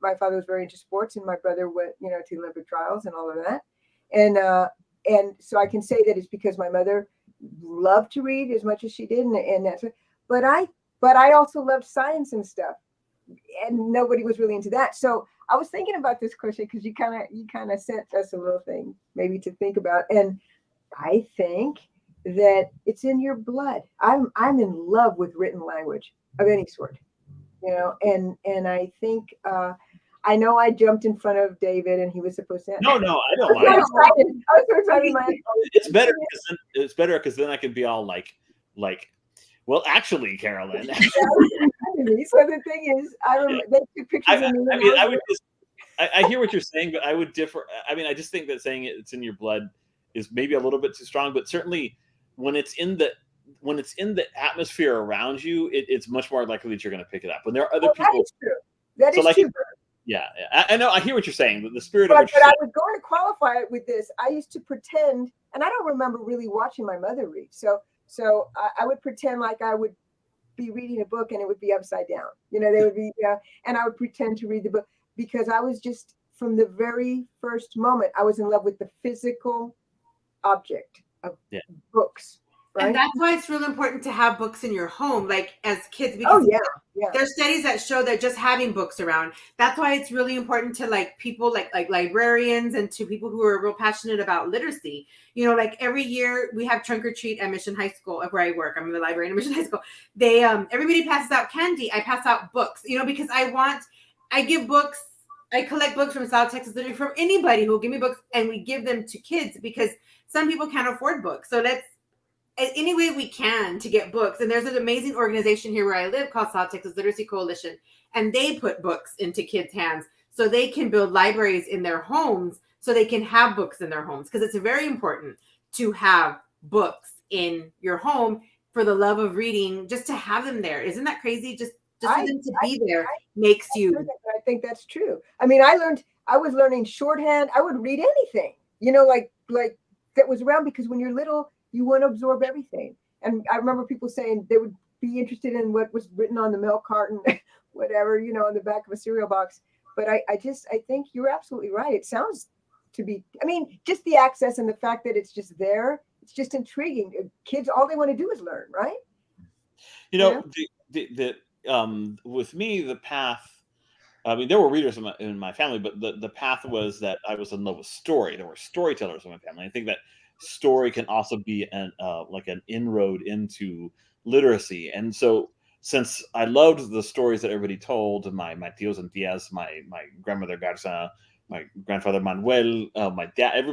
my father was very into sports, and my brother went, to the Olympic trials and all of that, and so I can say that it's because my mother loved to read as much as she did, and that's it. But I also loved science and stuff, and nobody was really into that. So I was thinking about this question because you kind of sent us a little thing maybe to think about, and I think that it's in your blood. I'm in love with written language of any sort, and I think I know I jumped in front of David and he was supposed to. No, I don't mind. I was so excited. It's better because then I can be all like, well, actually, Carolyn. So the thing is, I remember they took pictures of me. I hear what you're saying, but I would differ. I mean, I just think that saying it's in your blood is maybe a little bit too strong, but certainly when it's in the atmosphere around you, it's much more likely that you're going to pick it up. When there are other people, that is true. That is true. Yeah, I know. I hear what you're saying. The spirit but, of it. But I was going to qualify it with this. I used to pretend, and I don't remember really watching my mother read. So I would pretend like I would be reading a book and it would be upside down. They would be, and I would pretend to read the book because I was just, from the very first moment, I was in love with the physical object of books. Right? And that's why it's really important to have books in your home, like as kids, because there's studies that show that just having books around, that's why it's really important to like people like librarians and to people who are real passionate about literacy. Like every year we have trunk or treat at Mission High School, where I work. I'm the librarian at Mission High School. They everybody passes out candy. I pass out books, because I give books. I collect books from South Texas Literacy, from anybody who will give me books, and we give them to kids because some people can't afford books. So that's any way we can to get books. And there's an amazing organization here where I live called South Texas Literacy Coalition, and they put books into kids' hands so they can build libraries in their homes, so they can have books in their homes, because it's very important to have books in your home for the love of reading, just to have them there. Isn't that crazy? Just for them to be there makes you. I think that's true. I mean, I was learning shorthand. I would read anything, like that was around, because when you're little, you want to absorb everything. And I remember people saying they would be interested in what was written on the milk carton, whatever, on the back of a cereal box. But I think you're absolutely right. It sounds to be, I mean, just the access and the fact that it's just there, it's just intriguing. Kids, all they want to do is learn, right? With me, the path, I mean, there were readers in my family, but the path was that I was in love with story. There were storytellers in my family. I think that story can also be an inroad into literacy. And so, since I loved the stories that everybody told, my tios and tias, my grandmother Garza, my grandfather Manuel, my dad,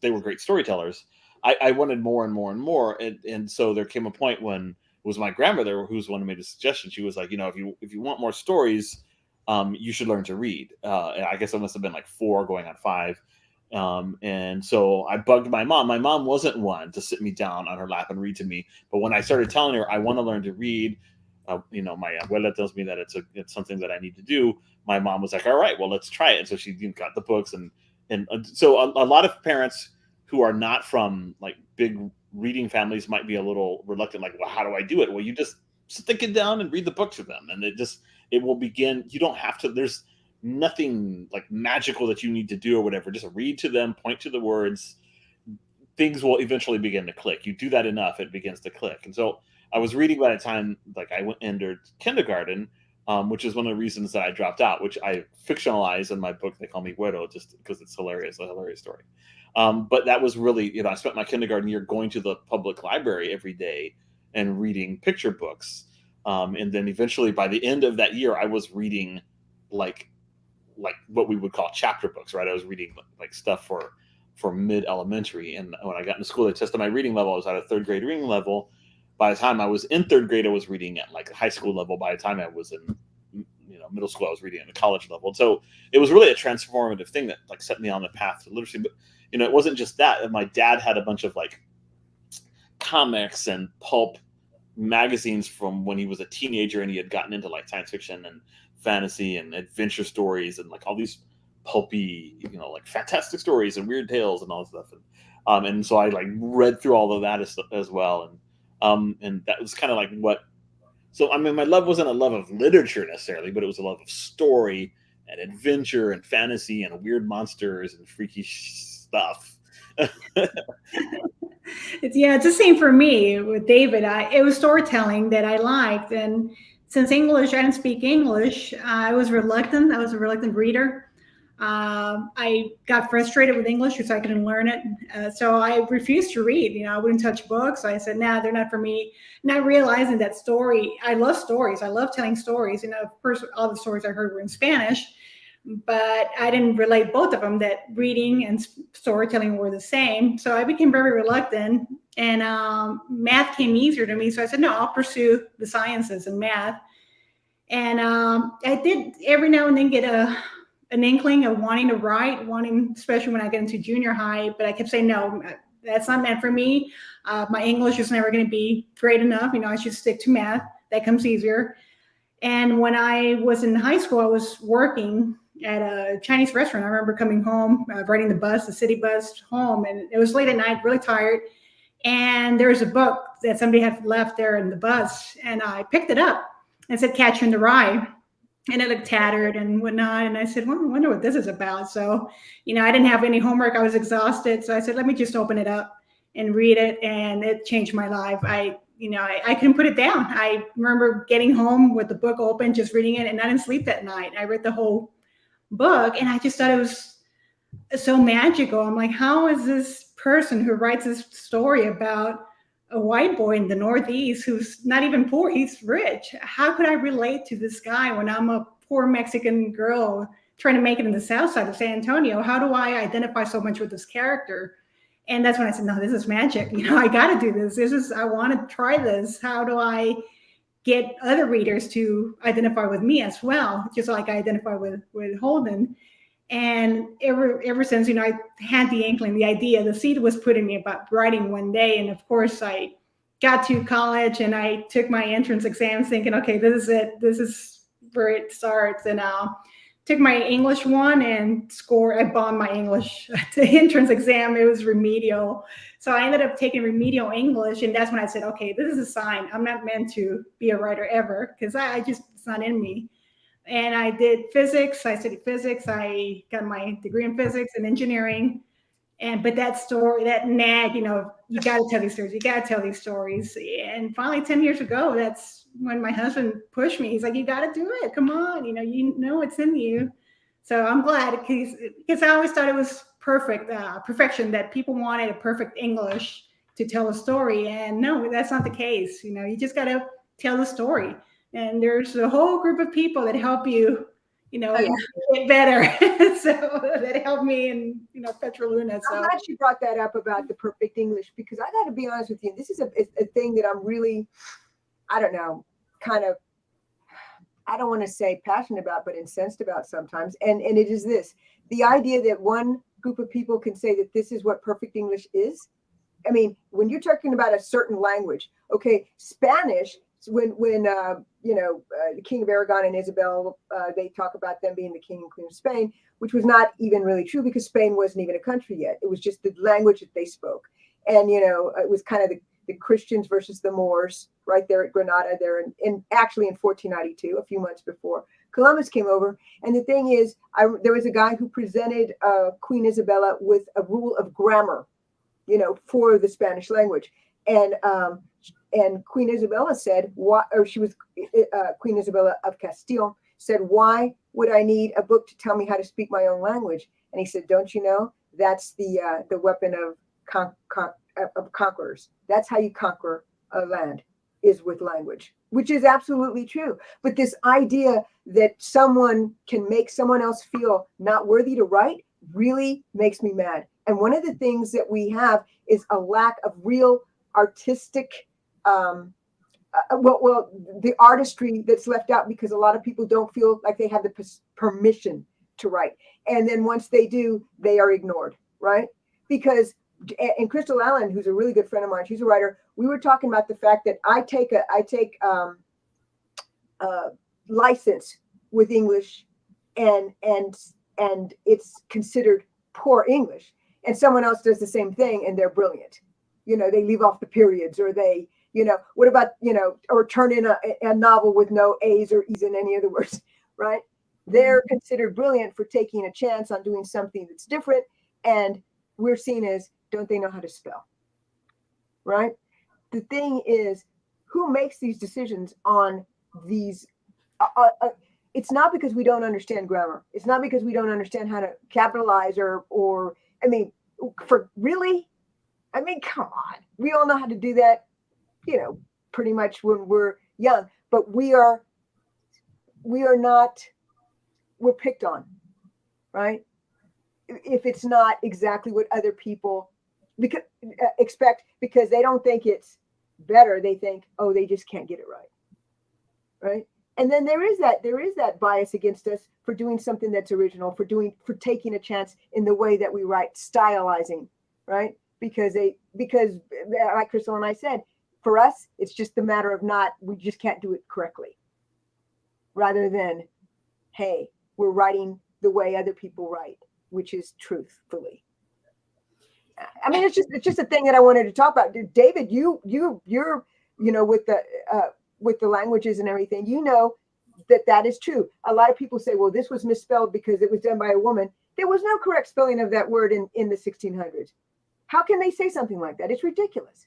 they were great storytellers. I wanted more and more and more. And so there came a point when it was my grandmother who's the one who made a suggestion. She was like, if you want more stories, you should learn to read. I guess I must have been like 4 going on 5. And so I bugged my mom. My mom wasn't one to sit me down on her lap and read to me. But when I started telling her I want to learn to read, my abuela tells me that it's something that I need to do. My mom was like, all right, well, let's try it. And so she got the books. And so a lot of parents who are not from like big reading families might be a little reluctant, like, well, how do I do it? Well, you just sit the kid down and read the book to them. And it will begin. You don't have to, there's nothing like magical that you need to do or whatever. Just read to them, point to the words. Things will eventually begin to click. You do that enough, it begins to click. And so I was reading by the time like I went into kindergarten. which is one of the reasons that I dropped out, which I fictionalize in my book. They call me Güero just because it's hilarious, a hilarious story. But that was really, I spent my kindergarten year going to the public library every day and reading picture books. And then eventually by the end of that year, I was reading like what we would call chapter books, right? I was reading like stuff for mid-elementary. And when I got into school, they tested my reading level. I was at a third grade reading level. By the time I was in third grade, I was reading at like a high school level. By the time I was in middle school, I was reading at a college level. So it was really a transformative thing that like set me on the path to literacy. But it wasn't just that. My dad had a bunch of like comics and pulp magazines from when he was a teenager, and he had gotten into like science fiction and fantasy and adventure stories and like all these pulpy, like fantastic stories and weird tales and all this stuff. And so I like read through all of that as well. And that was kind of like what, so I mean, my love wasn't a love of literature necessarily, but it was a love of story and adventure and fantasy and weird monsters and freaky stuff. It's the same for me with David. It was storytelling that I liked, and since I didn't speak English, I was reluctant. I was a reluctant reader. I got frustrated with English because I couldn't learn it. So I refused to read. I wouldn't touch books. I said, nah, they're not for me. Not realizing that I love stories. I love telling stories. Of course, all the stories I heard were in Spanish, but I didn't relate both of them, that reading and storytelling were the same. So I became very reluctant, and math came easier to me. So I said, no, I'll pursue the sciences and math. And I did every now and then get an inkling of wanting to write, especially when I get into junior high, but I kept saying, no, that's not meant for me. My English is never going to be great enough. I should stick to math. That comes easier. And when I was in high school, I was working at a Chinese restaurant. I remember coming home, riding the city bus home, and it was late at night, really tired. And there was a book that somebody had left there in the bus, and I picked it up and said, Catcher in the Rye. And it looked tattered and whatnot. And I said, well, I wonder what this is about. So, I didn't have any homework. I was exhausted. So I said, let me just open it up and read it. And it changed my life. I couldn't put it down. I remember getting home with the book open, just reading it, and I didn't sleep that night. I read the whole book, and I just thought it was so magical. I'm like, how is this person who writes this story about a white boy in the Northeast who's not even poor, he's rich? How could I relate to this guy when I'm a poor Mexican girl trying to make it in the South Side of San Antonio? How do I identify so much with this character? And that's when I said, no, this is magic. I got to do this. I want to try this. How do I get other readers to identify with me as well, just like I identify with Holden? And ever since, I had the inkling, the idea, the seed was put in me about writing one day. And of course, I got to college and I took my entrance exams thinking, okay, this is it. This is where it starts. And took my English one and I bombed my English the entrance exam. It was remedial. So I ended up taking remedial English. And that's when I said, okay, this is a sign. I'm not meant to be a writer ever, because it's not in me. And I did physics. I studied physics. I got my degree in physics and engineering. But that story, that nag, you got to tell these stories. You got to tell these stories. And finally, 10 years ago, that's when my husband pushed me. He's like, you got to do it. Come on. It's in you. So I'm glad, because I always thought it was perfection, that people wanted a perfect English to tell a story. And no, that's not the case. You just got to tell the story. And there's a whole group of people that help you, get better. So that helped me in, Petroluna. So I'm glad you brought that up about the perfect English, because I got to be honest with you. This is a thing that I'm really, I don't know, kind of, I don't want to say passionate about, but incensed about sometimes. And it is this, the idea that one group of people can say that this is what perfect English is. I mean, when you're talking about a certain language, okay, Spanish, when the King of Aragon and Isabel, they talk about them being the king and queen of Spain, which was not even really true, because Spain wasn't even a country yet. It was just the language that they spoke. And, it was kind of the Christians versus the Moors right there at Granada there. And actually in 1492, a few months before Columbus came over. And the thing is, there was a guy who presented Queen Isabella with a rule of grammar, for the Spanish language. And and Queen Isabella said, "Why?" Or she was Queen Isabella of Castile said, "Why would I need a book to tell me how to speak my own language?" And he said, "Don't you know that's the weapon of conquerors? That's how you conquer a land, is with language," which is absolutely true. But this idea that someone can make someone else feel not worthy to write really makes me mad. And one of the things that we have is a lack of real artistic, the artistry that's left out, because a lot of people don't feel like they have the permission to write. And then once they do, they are ignored, right? Because, and Crystal Allen, who's a really good friend of mine, she's a writer, we were talking about the fact that I take license with English, and it's considered poor English. And someone else does the same thing and they're brilliant. You know, they leave off the periods, or they, you know, what about, you know, or turn in a novel with no A's or E's in any of the words, right? They're considered brilliant for taking a chance on doing something that's different. And we're seen as, don't they know how to spell, right? The thing is, who makes these decisions on these? It's not because we don't understand grammar. It's not because we don't understand how to capitalize or I mean, come on. We all know how to do that, you know, pretty much when we're young, but we're picked on, right? If it's not exactly what other people expect, because they don't think it's better. They think, oh, they just can't get it right. Right. And then there is that bias against us for doing something that's original, for taking a chance in the way that we write, stylizing, right? Because like Crystal and I said, for us, it's just the matter of we just can't do it correctly. Rather than, hey, we're writing the way other people write, which is truthfully. I mean, it's just a thing that I wanted to talk about. David, you're with the languages and everything, you know that is true. A lot of people say, well, this was misspelled because it was done by a woman. There was no correct spelling of that word in the 1600s. How can they say something like that? It's ridiculous,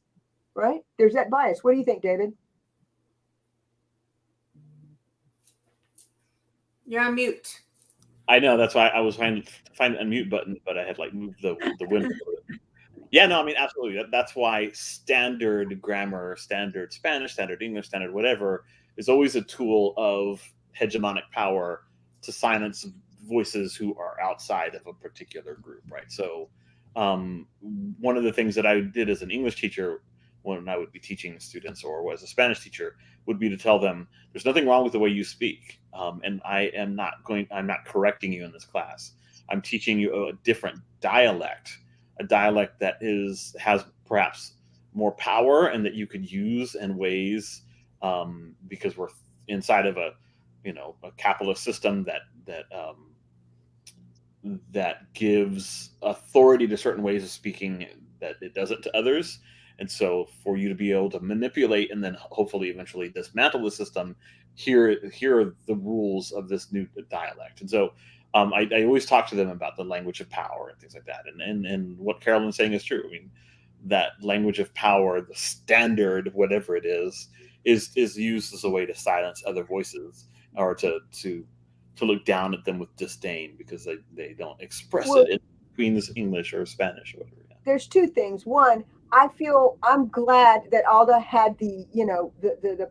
right? There's that bias. What do you think, David? You're on mute. I know, that's why I was trying to find the unmute button, but I had like moved the window. Yeah, no, I mean, absolutely. That's why standard grammar, standard Spanish, standard English, standard whatever is always a tool of hegemonic power to silence voices who are outside of a particular group, right? So one of the things that I did as an English teacher when I would be teaching students, or as a Spanish teacher, would be to tell them, there's nothing wrong with the way you speak. And I'm not correcting you in this class. I'm teaching you a different dialect, a dialect that has perhaps more power and that you could use in ways, because we're inside of a capitalist system that gives authority to certain ways of speaking that it doesn't to others. And so for you to be able to manipulate and then hopefully eventually dismantle the system, here are the rules of this new dialect. And so I always talk to them about the language of power and things like that. And what Carolyn's saying is true. I mean, that language of power, the standard, whatever it is used as a way to silence other voices, or to look down at them with disdain because they don't express it in Queen's English or Spanish or whatever. Yeah. There's two things. One, I'm glad that Alda had the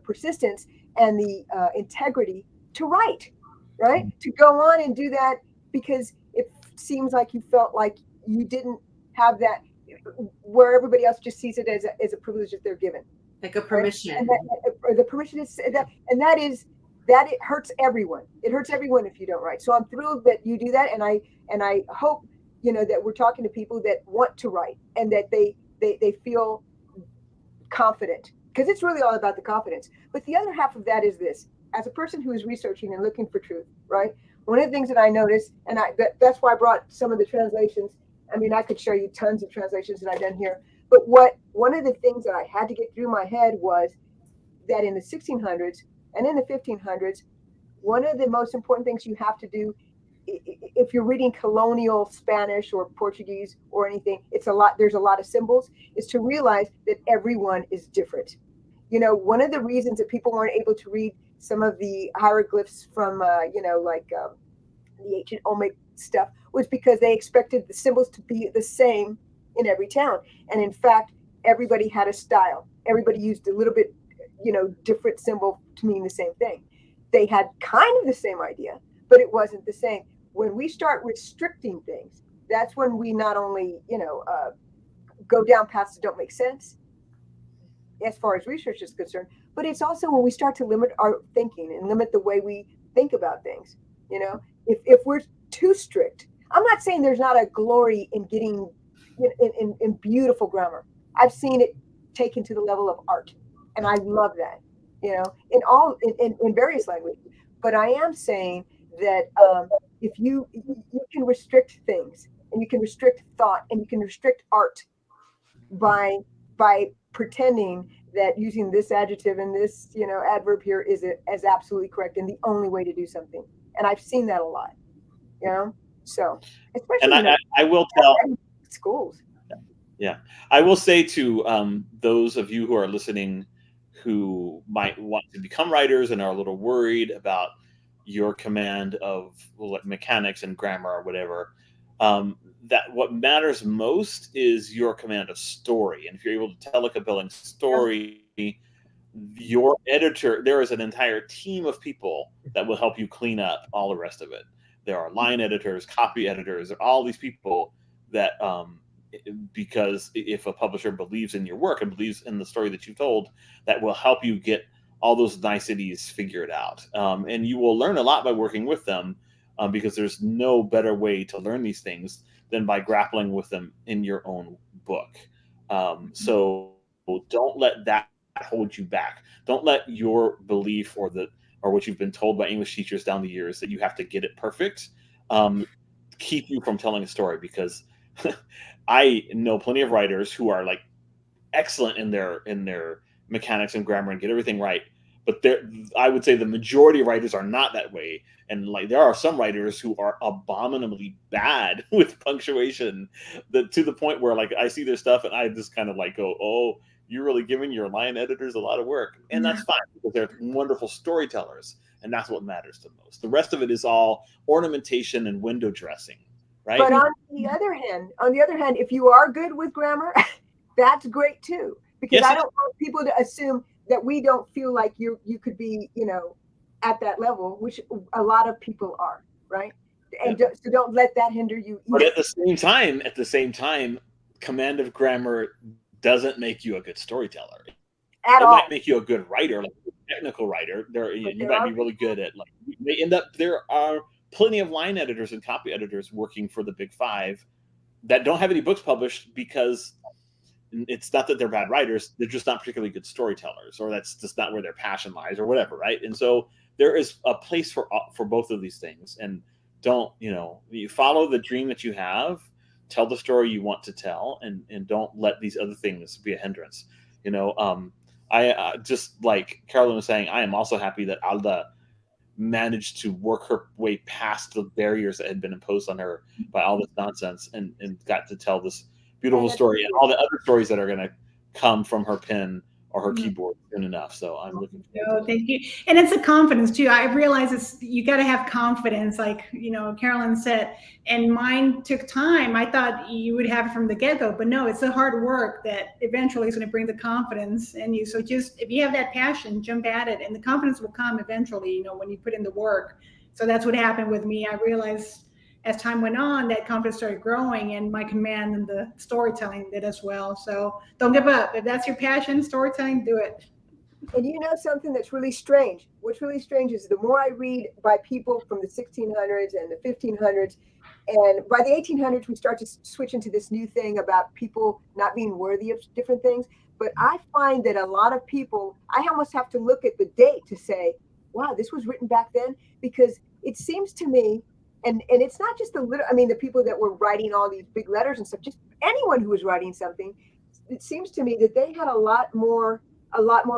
persistence and the integrity to write, right? To go on and do that, because it seems like you felt like you didn't have that, where everybody else just sees it as a privilege that they're given. Like a permission. Right? And the permission is that, and that it hurts everyone. It hurts everyone if you don't write. So I'm thrilled that you do that, and I hope that we're talking to people that want to write and that they feel confident, because it's really all about the confidence. But the other half of that is this: as a person who is researching and looking for truth, right? One of the things that I noticed, and that's why I brought some of the translations. I mean, I could show you tons of translations that I've done here. But one of the things that I had to get through my head was that in the 1600s and in the 1500s, one of the most important things you have to do, if you're reading colonial Spanish or Portuguese or anything, there's a lot of symbols, is to realize that everyone is different. You know, one of the reasons that people weren't able to read some of the hieroglyphs from, the ancient Olmec stuff was because they expected the symbols to be the same in every town. And in fact, everybody had a style. Everybody used a little bit, different symbol to mean the same thing. They had kind of the same idea, but it wasn't the same. When we start restricting things, that's when we not only, go down paths that don't make sense as far as research is concerned, but it's also when we start to limit our thinking and limit the way we think about things. If we're too strict, I'm not saying there's not a glory in getting in beautiful grammar. I've seen it taken to the level of art, and I love that, in various languages. But I am saying that if you can restrict things, and you can restrict thought, and you can restrict art by pretending that using this adjective and this adverb here is absolutely correct and the only way to do something. And I've seen that a lot, so especially and I will tell schools. Yeah, I will say to those of you who are listening who might want to become writers and are a little worried about your command of mechanics and grammar or whatever, that what matters most is your command of story. And if you're able to tell a compelling story, your editor, there is an entire team of people that will help you clean up all the rest of it. There are line editors, copy editors, all these people that, because if a publisher believes in your work and believes in the story that you told, that will help you get all those niceties figured out. And you will learn a lot by working with them, because there's no better way to learn these things than by grappling with them in your own book. So don't let that hold you back. Don't let your belief or what you've been told by English teachers down the years that you have to get it perfect keep you from telling a story, because I know plenty of writers who are like excellent in their mechanics and grammar and get everything right, but I would say the majority of writers are not that way. And like there are some writers who are abominably bad with punctuation, to the point where like I see their stuff and I just kind of like go, oh, you're really giving your line editors a lot of work. And that's fine, because they're wonderful storytellers, and that's what matters the most. The rest of it is all ornamentation and window dressing, right? But on the other hand, if you are good with grammar, that's great too. Because yes, I don't want people to assume that we don't feel like you could be, at that level, which a lot of people are, right? And so don't let that hinder you either. But at the same time, command of grammar doesn't make you a good storyteller. It might make you a good writer, like a technical writer. You might be really good at there are plenty of line editors and copy editors working for the Big Five that don't have any books published, because it's not that they're bad writers, they're just not particularly good storytellers, or that's just not where their passion lies or whatever, right? And so there is a place for both of these things. And don't, you follow the dream that you have, tell the story you want to tell, and don't let these other things be a hindrance. I just like Carolyn was saying, I am also happy that Alda managed to work her way past the barriers that had been imposed on her by all this nonsense, and got to tell this beautiful story and all the other stories that are going to come from her pen or her keyboard soon enough. So I'm looking forward to thank you. And it's a confidence too. I realize you got to have confidence, like, Carolyn said, and mine took time. I thought you would have it from the get-go, but no, it's the hard work that eventually is going to bring the confidence in you. So just, if you have that passion, jump at it, and the confidence will come eventually, when you put in the work. So that's what happened with me. I realized as time went on, that confidence started growing, and my command and the storytelling did as well. So don't give up. If that's your passion, storytelling, do it. And something that's really strange? What's really strange is the more I read by people from the 1600s and the 1500s, and by the 1800s, we start to switch into this new thing about people not being worthy of different things. But I find that a lot of people, I almost have to look at the date to say, wow, this was written back then, because it seems to me, and it's not just the people that were writing all these big letters and stuff, just anyone who was writing something, it seems to me that they had a lot more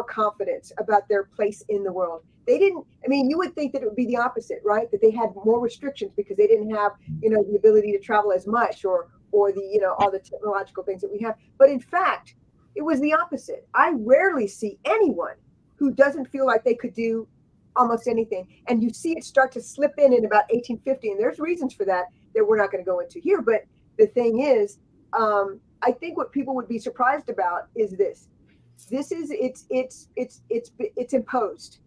confidence about their place in the world. They didn't, you would think that it would be the opposite, right? That they had more restrictions because they didn't have, the ability to travel as much or the, all the technological things that we have. But in fact, it was the opposite. I rarely see anyone who doesn't feel like they could do almost anything. And you see it start to slip in about 1850. And there's reasons for that we're not going to go into here. But the thing is, I think what people would be surprised about is this. This is, it's imposed.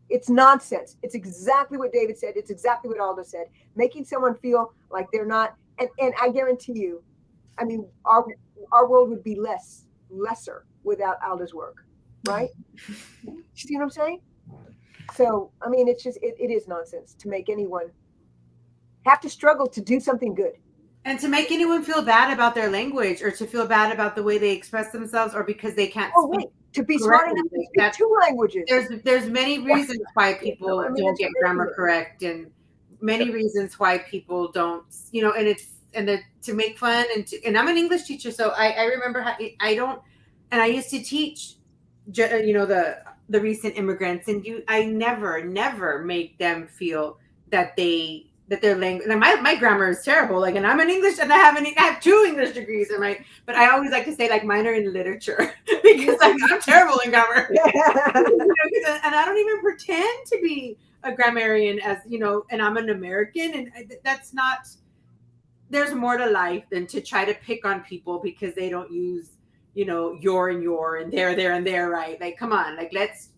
It's nonsense. It's exactly what David said. It's exactly what Alda said. Making someone feel like they're not, and I guarantee you, I mean, our world would be lesser without Alda's work, right? You see what I'm saying? So, I mean, it's just, it is nonsense to make anyone have to struggle to do something good. And to make anyone feel bad about their language, or to feel bad about the way they express themselves, or because they can't speak. To be smart enough to speak two languages. There's many reasons why people don't get grammar correct, and many reasons why people don't, you know, and to make fun, and I'm an English teacher, so I remember how I used to teach, you know, the recent immigrants, and I never make them feel that their language, and my grammar is terrible, like, and I'm an English, and I have 2 English degrees, but I always like to say, like, minor in literature, because I'm terrible in grammar. You know, and I don't even pretend to be a grammarian, as you know, and I'm an American, and that's not, there's more to life than to try to pick on people because they don't use, you know, your and there and there, right? Like, come on, like, let's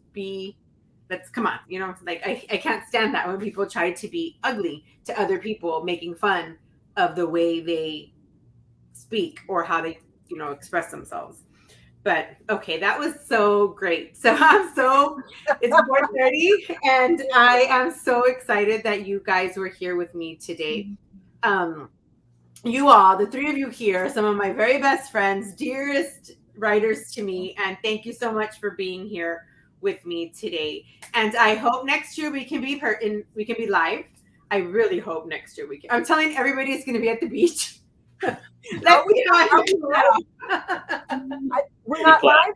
come on, you know, like, I can't stand that when people try to be ugly to other people, making fun of the way they speak or how they, you know, express themselves. But okay, that was so great. So it's 4:30, and I am so excited that you guys were here with me today. You all, the 3 of you here, some of my very best friends, dearest writers to me, and thank you so much for being here with me today. And I hope next year we can be live. I really hope next year we can. I'm telling everybody it's going to be at the beach. We're not live?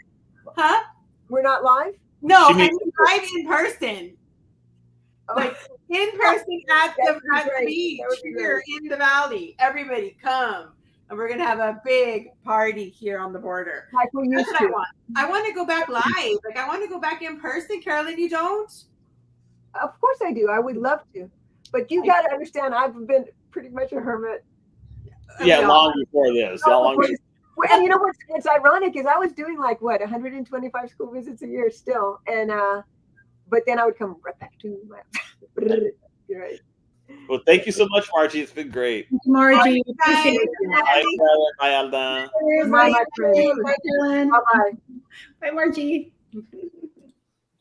Huh? We're not live? No, I mean live in person. Oh. Like in person at the beach here in the valley. Everybody come. And we're going to have a big party here on the border. Like we used to. I want to go back live. Like, I want to go back in person. Carolyn, you don't? Of course I do. I would love to. But you got to understand, I've been pretty much a hermit. Yeah, long before this. And you know what's ironic is I was doing 125 school visits a year still. And but then I would come right back to my you're right. Well, thank you so much, Margie. It's been great. Margie. Bye. Bye, Alda. Bye, my friend. Bye, Carolyn. Bye-bye. Bye, Margie.